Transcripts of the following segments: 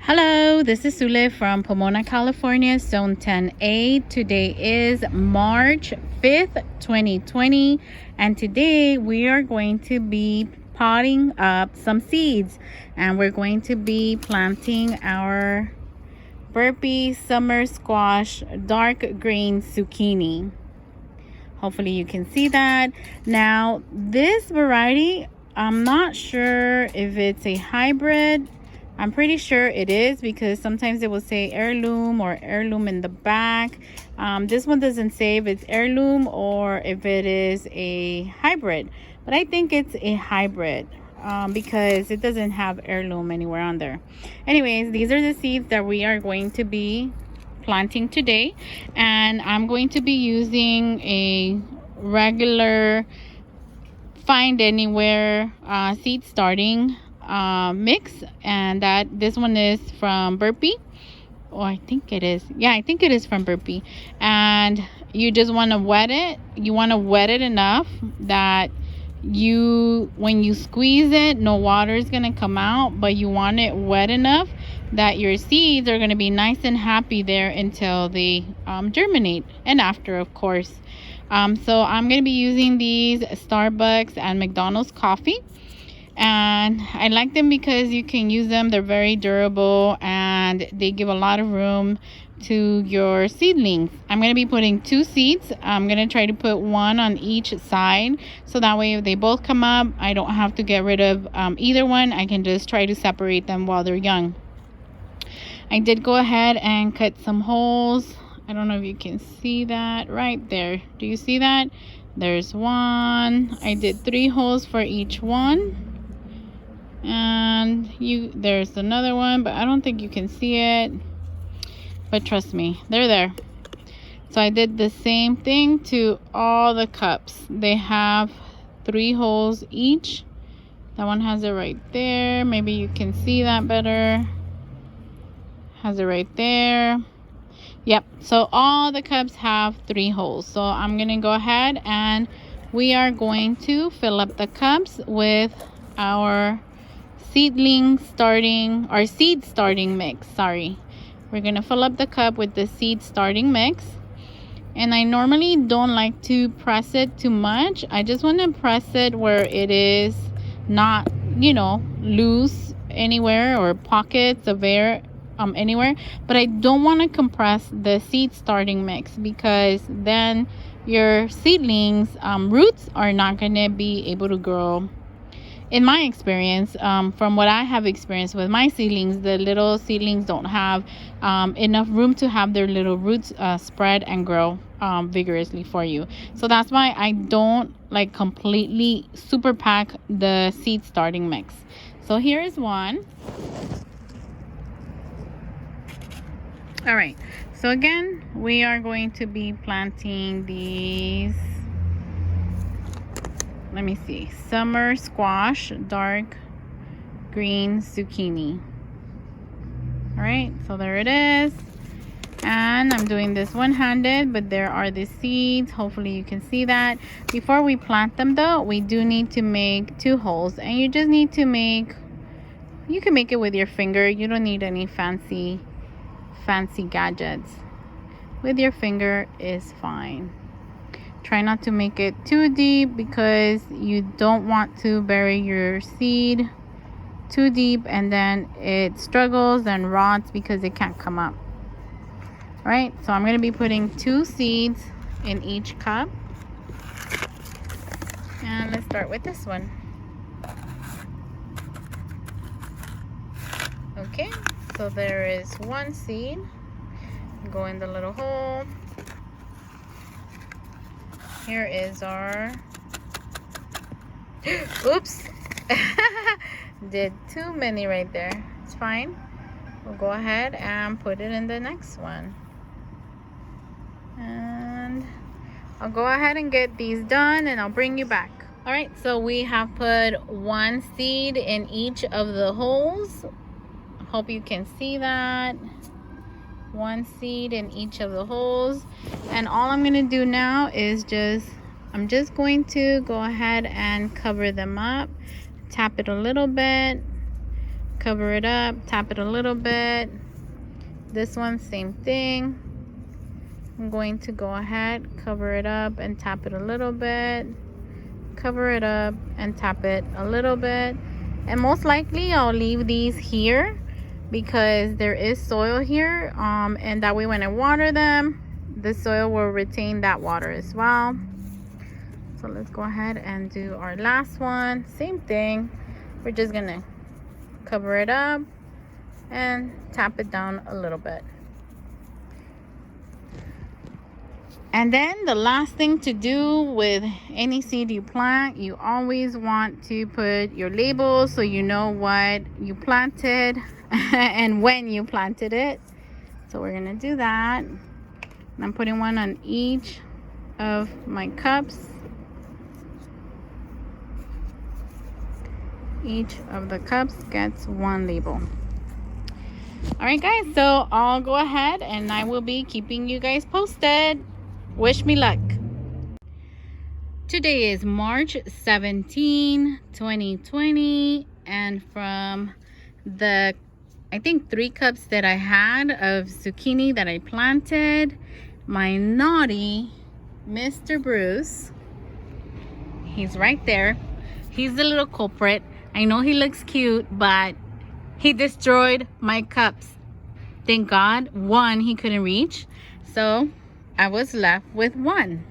Hello, this is Zule from Pomona, California, Zone 10A. Today is March 5th, 2020, and today we are going to be potting up some seeds, and we're going to be planting our burpee summer squash dark green zucchini. Hopefully you can see that. Now, this variety, I'm not sure if it's a hybrid. I'm pretty sure it is because sometimes it will say heirloom or heirloom in the back. This one doesn't say if it's heirloom or if it is a hybrid, but I think it's a hybrid because it doesn't have heirloom anywhere on there. Anyways, these are the seeds that we are going to be planting today, and I'm going to be using a regular find anywhere seed starting mix, and this one is from Burpee. I think it is. Yeah, I think it is from Burpee. And you just want to wet it. You want to wet it enough that when you squeeze it, no water is going to come out, but you want it wet enough that your seeds are going to be nice and happy there until they germinate, and after, of course. So I'm going to be using these Starbucks and McDonald's coffee. And I like them because you can use them. They're very durable and they give a lot of room to your seedlings. I'm going to be putting 2 seeds. I'm going to try to put one on each side, so that way if they both come up, I don't have to get rid of either one. I can just try to separate them while they're young. I did go ahead and cut some holes. I don't know if you can see that right there. Do you see that? There's one. I did 3 holes for each one. And there's another one, but I don't think you can see it, but trust me, they're there. So I did the same thing to all the cups. They have 3 holes each. That one has it right there. Maybe you can see that better. Has it right there. Yep, so all the cups have 3 holes. So I'm gonna go ahead and we are going to fill up the cups with our seed starting mix. We're gonna fill up the cup with the seed starting mix, and I normally don't like to press it too much. I just want to press it where it is not, loose anywhere or pockets of air anywhere, but I don't want to compress the seed starting mix, because then your seedlings roots are not going to be able to grow. In my experience, from what I have experienced with my seedlings, the little seedlings don't have enough room to have their little roots spread and grow vigorously for you. So that's why I don't like completely super pack the seed starting mix. So here is one. All right, so again, we are going to be planting these, let me see, summer squash dark green zucchini. All right, so there it is, and I'm doing this one-handed, but there are the seeds. Hopefully you can see that. Before we plant them though, we do need to make 2 holes, and you just need to you can make it with your finger. You don't need any fancy gadgets. With your finger is fine. Try not to make it too deep, because you don't want to bury your seed too deep and then it struggles and rots because it can't come up. All right, so I'm going to be putting 2 seeds in each cup, and let's start with this one. Okay, so there is 1 seed. Go in the little hole. Here is our oops. Did too many right there. It's fine. We'll go ahead and put it in the next one. And I'll go ahead and get these done, and I'll bring you back. All right, so we have put 1 seed in each of the holes. Hope you can see that. 1 seed in each of the holes, and all I'm going to do now is I'm just going to go ahead and cover them up, tap it a little bit, cover it up, tap it a little bit. This one, same thing. I'm going to go ahead, cover it up and tap it a little bit, cover it up and tap it a little bit. And most likely I'll leave these here because there is soil here, and that way when I water them, the soil will retain that water as well. So let's go ahead and do our last one. Same thing. We're just gonna cover it up and tap it down a little bit. And then the last thing to do with any seed you plant, you always want to put your labels so you know what you planted and when you planted it. So we're gonna do that. And I'm putting one on each of my cups. Each of the cups gets one label. All right, guys, so I'll go ahead and I will be keeping you guys posted. Wish me luck. Today is March 17, 2020, and from the, I think 3 cups that I had of zucchini that I planted, my naughty Mr. Bruce, he's right there. He's the little culprit. I know he looks cute, but he destroyed my cups. Thank God, one he couldn't reach, so I was left with one.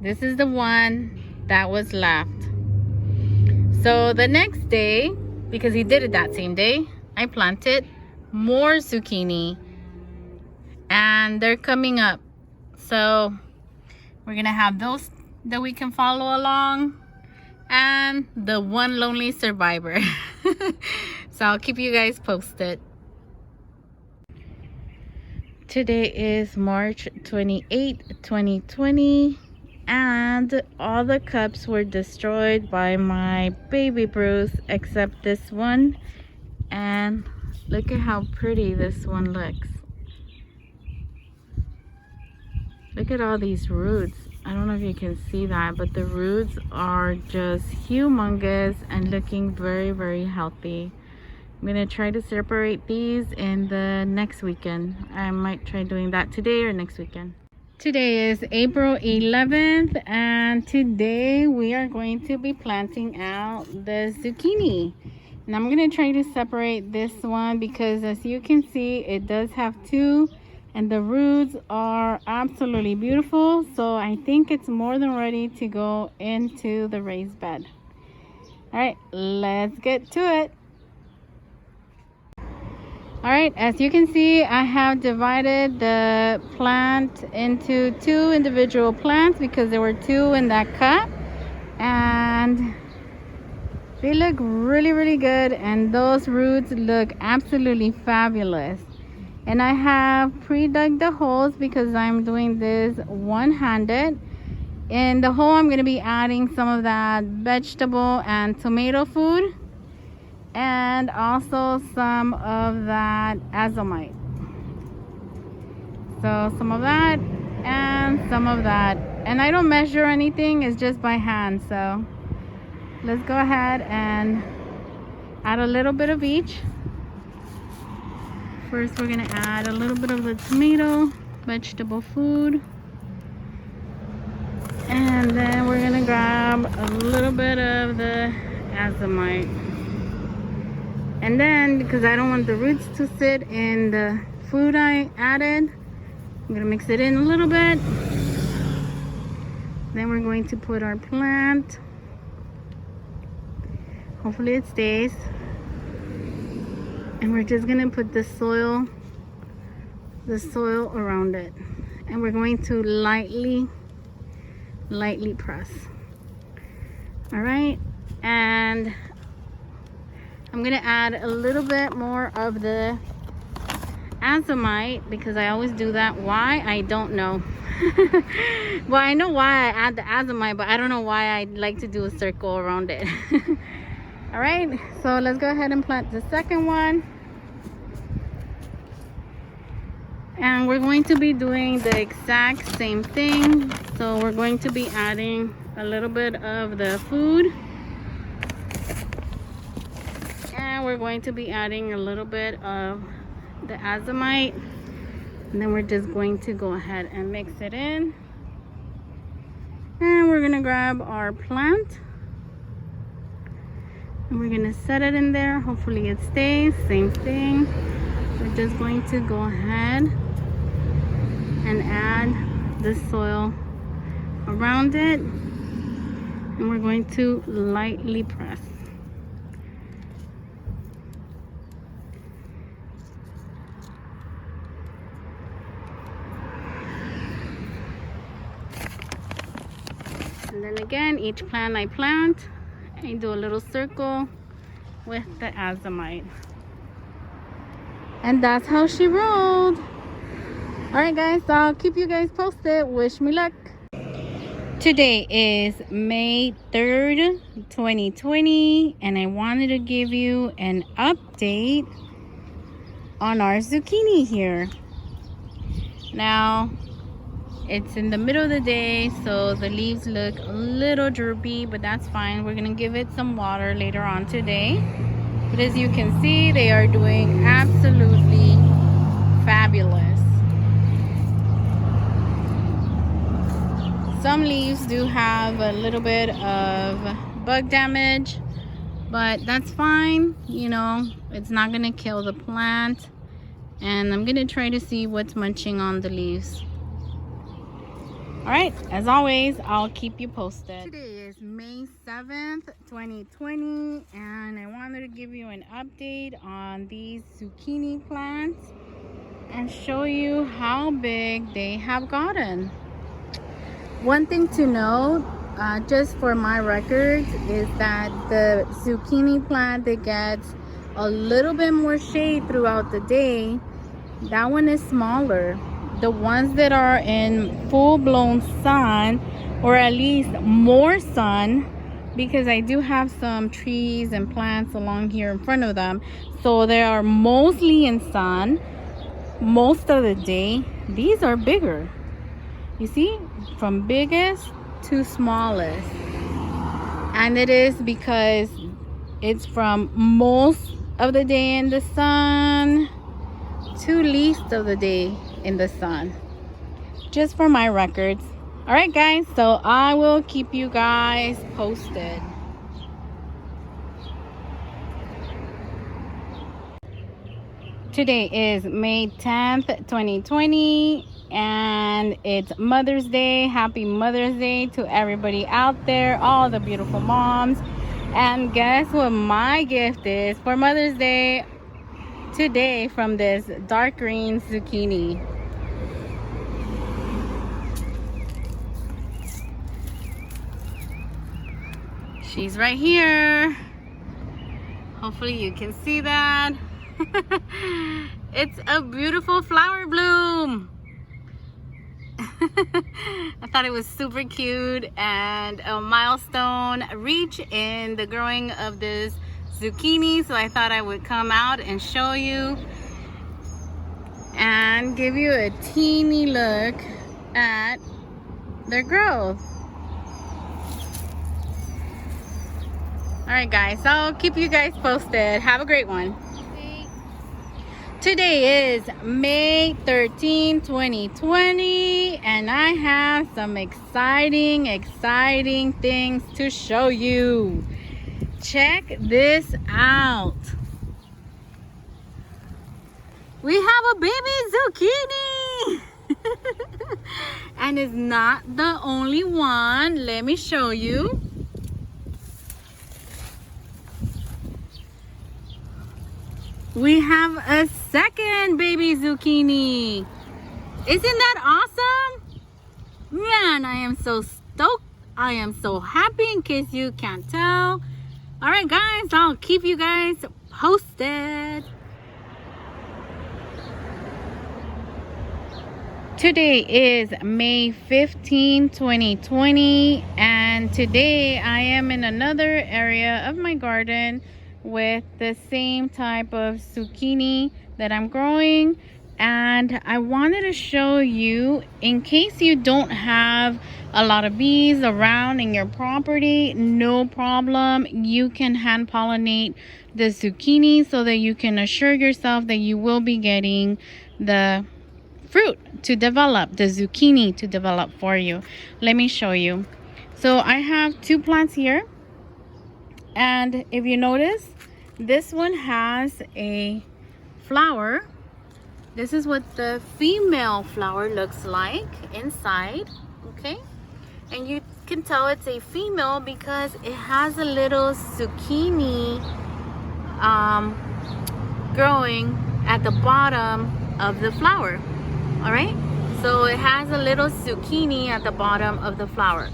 This is the one that was left. So the next day, because he did it that same day, I planted more zucchini and they're coming up. So we're gonna have those that we can follow along and the one lonely survivor. So I'll keep you guys posted. Today is March 28, 2020, and all the cups were destroyed by my baby Bruce except this one. And look at how pretty this one looks. Look at all these roots. I don't know if you can see that, but the roots are just humongous and looking very, very healthy. I'm gonna try to separate these in the next weekend. I might try doing that today or next weekend. Today is April 11th, and today we are going to be planting out the zucchini. And I'm gonna try to separate this one because as you can see, it does have 2 and the roots are absolutely beautiful. So I think it's more than ready to go into the raised bed. All right, let's get to it. All right, as you can see, I have divided the plant into 2 individual plants because there were 2 in that cup, and they look really, really good, and those roots look absolutely fabulous. And I have pre-dug the holes because I'm doing this one-handed. In the hole, I'm going to be adding some of that vegetable and tomato food, and also some of that azomite. So some of that and some of that. And I don't measure anything, it's just by hand. So let's go ahead and add a little bit of each. First, we're gonna add a little bit of the tomato, vegetable food. And then we're gonna grab a little bit of the azomite. And then, because I don't want the roots to sit in the food I added, I'm gonna mix it in a little bit. Then we're going to put our plant. Hopefully it stays. And we're just gonna put the soil around it. And we're going to lightly press. All right, and I'm gonna add a little bit more of the azomite because I always do that. Why? I don't know. Well, I know why I add the azomite, but I don't know why I like to do a circle around it. All right, so let's go ahead and plant the second one. And we're going to be doing the exact same thing. So we're going to be adding a little bit of the food. Now we're going to be adding a little bit of the azomite, and then we're just going to go ahead and mix it in. And we're gonna grab our plant and we're gonna set it in there. Hopefully it stays. Same thing. We're just going to go ahead and add the soil around it, and we're going to lightly press. And then again, each plant I plant, I do a little circle with the azomite. And that's how she rolled. Alright guys, I'll keep you guys posted. Wish me luck. Today is May 3rd, 2020, and I wanted to give you an update on our zucchini here. Now, it's in the middle of the day, so the leaves look a little droopy, but that's fine. We're gonna give it some water later on today. But as you can see, they are doing absolutely fabulous. Some leaves do have a little bit of bug damage, but that's fine. You know, it's not gonna kill the plant. And I'm gonna try to see what's munching on the leaves. Alright, as always, I'll keep you posted. Today is May 7th, 2020, and I wanted to give you an update on these zucchini plants and show you how big they have gotten. One thing to note, just for my records, is that the zucchini plant that gets a little bit more shade throughout the day, that one is smaller. The ones that are in full-blown sun, or at least more sun, because I do have some trees and plants along here in front of them, so they are mostly in sun most of the day. These are bigger. You see, from biggest to smallest. And it is because it's from most of the day in the sun to least of the day in the sun. Just for my records. All right guys, so I will keep you guys posted. Today is May 10th, 2020, and it's Mother's Day. Happy Mother's Day to everybody out there, all the beautiful moms. And guess what my gift is for Mother's Day today from this dark green zucchini. She's right here. Hopefully you can see that. It's a beautiful flower bloom. I thought it was super cute and a milestone reach in the growing of this zucchini, so I thought I would come out and show you and give you a teeny look at their growth. Alright guys, so I'll keep you guys posted. Have a great one. Today is May 13, 2020, and I have some exciting things to show you. Check this out. We have a baby zucchini. And it's not the only one. Let me show you. We have a second baby zucchini. Isn't that awesome? Man, I am so stoked. I am so happy, in case you can't tell. All right, guys, I'll keep you guys posted. Today is May 15, 2020, and today I am in another area of my garden with the same type of zucchini that I'm growing, And I wanted to show you, in case you don't have a lot of bees around in your property, no problem. You can hand pollinate the zucchini so that you can assure yourself that you will be getting the fruit to develop, the zucchini to develop for you. Let me show you. So I have 2 plants here, and if you notice, this one has a flower. This is what the female flower looks like inside, okay? And you can tell it's a female because it has a little zucchini growing at the bottom of the flower. All right, so it has a little zucchini at the bottom of the flower.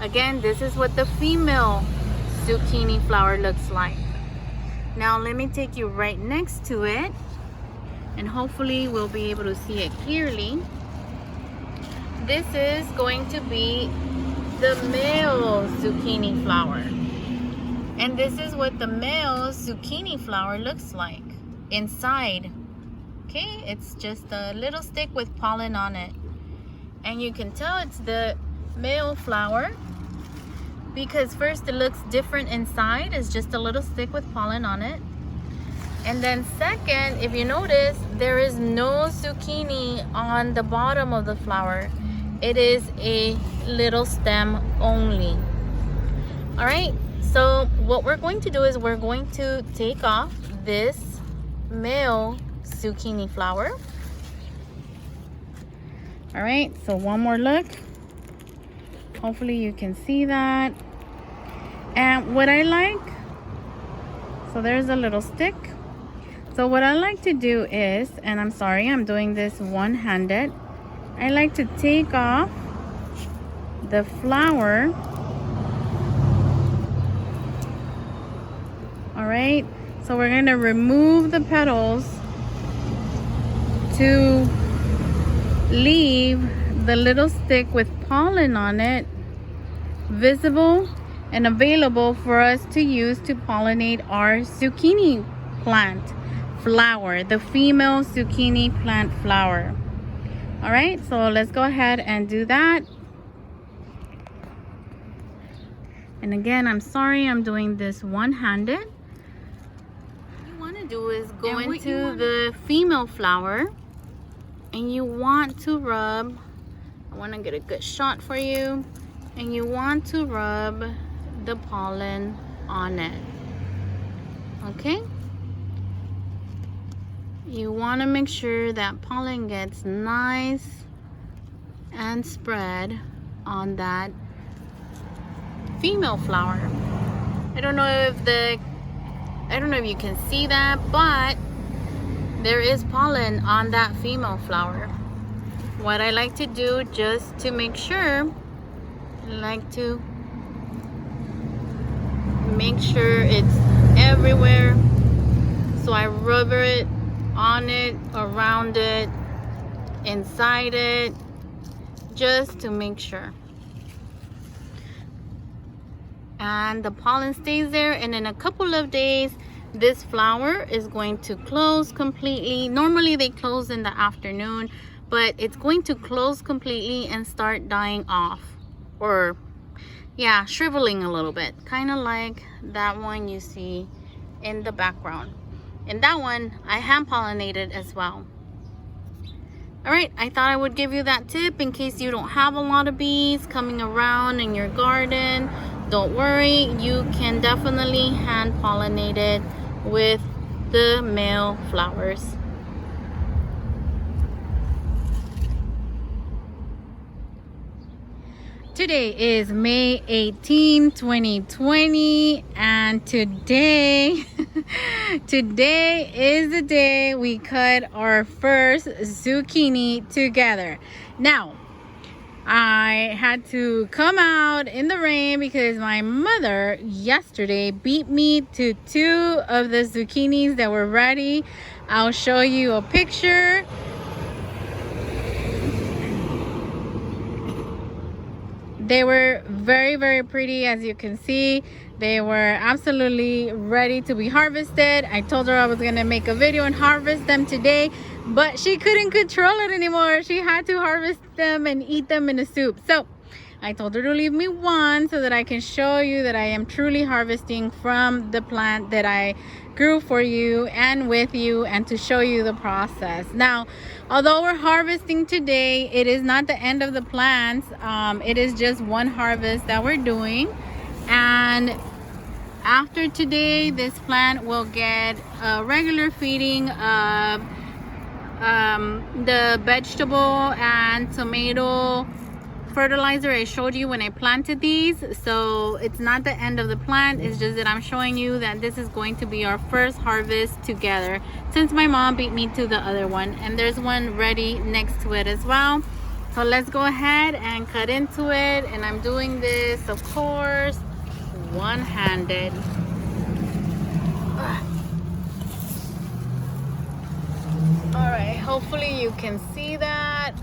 Again, this is what the female zucchini flower looks like. Now let me take you right next to it, and hopefully we'll be able to see it clearly. This is going to be the male zucchini flower, and this is what the male zucchini flower looks like inside. Okay, it's just a little stick with pollen on it, and you can tell it's the male flower because first it looks different inside. It's just a little stick with pollen on it, and then second, if you notice, there is no zucchini on the bottom of the flower. It is a little stem only. All right, so what we're going to do is we're going to take off this male zucchini flower. All right, so one more look. Hopefully you can see that. And what I like, so there's a little stick. So what I like to do is, and I'm sorry, I'm doing this one-handed, I like to take off the flower. All right, so we're going to remove the petals to leave the little stick with pollen on it visible and available for us to use to pollinate our zucchini plant flower, the female zucchini plant flower. All right, so let's go ahead and do that. And again, I'm sorry, I'm doing this one-handed. What you want to do is go into the female flower, and you want to rub, I want to get a good shot for you, and you want to rub the pollen on it. Okay, you want to make sure that pollen gets nice and spread on that female flower. I don't know if you can see that, but there is pollen on that female flower. What I like to do, just to make sure, I like to make sure it's everywhere. So I rub it on it, around it, inside it, just to make sure. And the pollen stays there, and in a couple of days this flower is going to close completely. Normally they close in the afternoon, but it's going to close completely and start dying off, or yeah, shriveling a little bit, kind of like that one you see in the background. And that one I hand pollinated as well. All right, I thought I would give you that tip in case you don't have a lot of bees coming around in your garden. Don't worry, you can definitely hand pollinate it with the male flowers. Today is May 18, 2020, and today is the day we cut our first zucchini together. Now, I had to come out in the rain because my mother yesterday beat me to 2 of the zucchinis that were ready. I'll show you a picture. They were very, very pretty, as you can see. They were absolutely ready to be harvested. I told her I was gonna make a video and harvest them today, but she couldn't control it anymore. She had to harvest them and eat them in a soup. So I told her to leave me one so that I can show you that I am truly harvesting from the plant that I grew for you and with you, and to show you the process. Now, although we're harvesting today, it is not the end of the plants. It is just one harvest that we're doing, and after today, this plant will get a regular feeding of the vegetable and tomato fertilizer I showed you when I planted these. So it's not the end of the plant, it's just that I'm showing you that this is going to be our first harvest together, since my mom beat me to the other one, and there's one ready next to it as well. So let's go ahead and cut into it, and I'm doing this, of course, one-handed. All right, hopefully you can see that.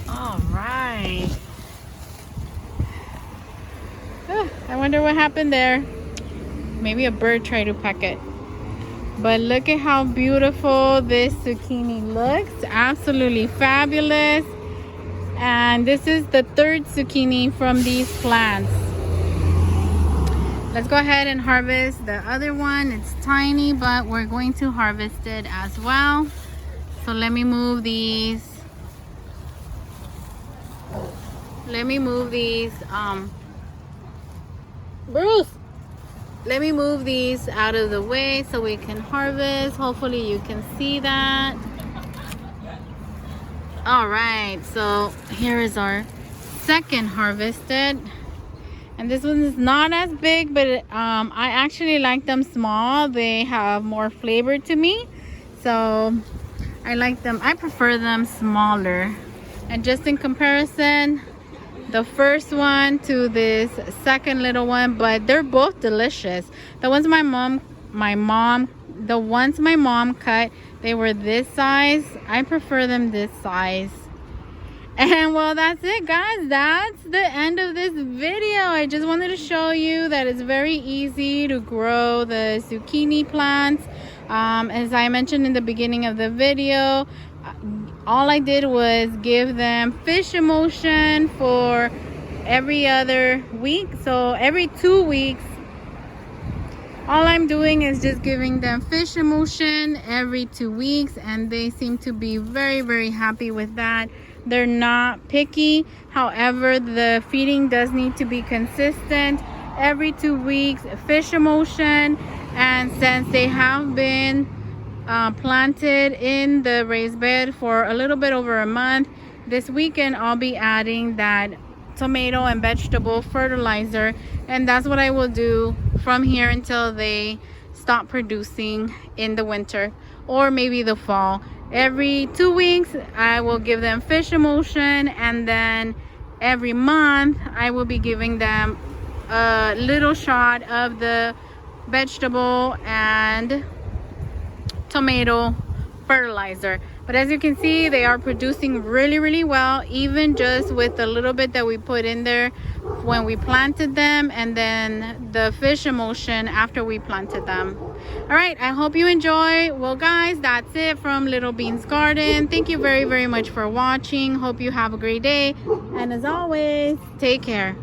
All right. I wonder what happened there. Maybe a bird tried to peck it. But look at how beautiful this zucchini looks. Absolutely fabulous. And this is the third zucchini from these plants. Let's go ahead and harvest the other one. It's tiny, but we're going to harvest it as well. So let me move these. Bruce, let me move these out of the way so we can harvest. Hopefully you can see that. All right, so here is our second harvested, and this one is not as big, but I actually like them small. They have more flavor to me, so I like them. I prefer them smaller. And just in comparison, the first one to this second little one, but they're both delicious. The ones my mom cut, they were this size. I prefer them this size. And well, that's it, guys. That's the end of this video. I just wanted to show you that it's very easy to grow the zucchini plants. As I mentioned in the beginning of the video, all I did was give them fish emulsion for every other week. So every 2 weeks, all I'm doing is just giving them fish emulsion every 2 weeks, and they seem to be very, very happy with that. They're not picky. However, the feeding does need to be consistent. Every 2 weeks, fish emulsion. And since they have been planted in the raised bed for a little bit over a month, this weekend I'll be adding that tomato and vegetable fertilizer, and that's what I will do from here until they stop producing in the winter or maybe the fall. Every 2 weeks I will give them fish emulsion, and then every month I will be giving them a little shot of the vegetable and tomato fertilizer. But as you can see, they are producing really, really well, even just with the little bit that we put in there when we planted them, and then the fish emulsion after we planted them. All right, I hope you enjoy. Well, guys, that's it from Little Beans Garden. Thank you very, very much for watching. Hope you have a great day, and as always, take care.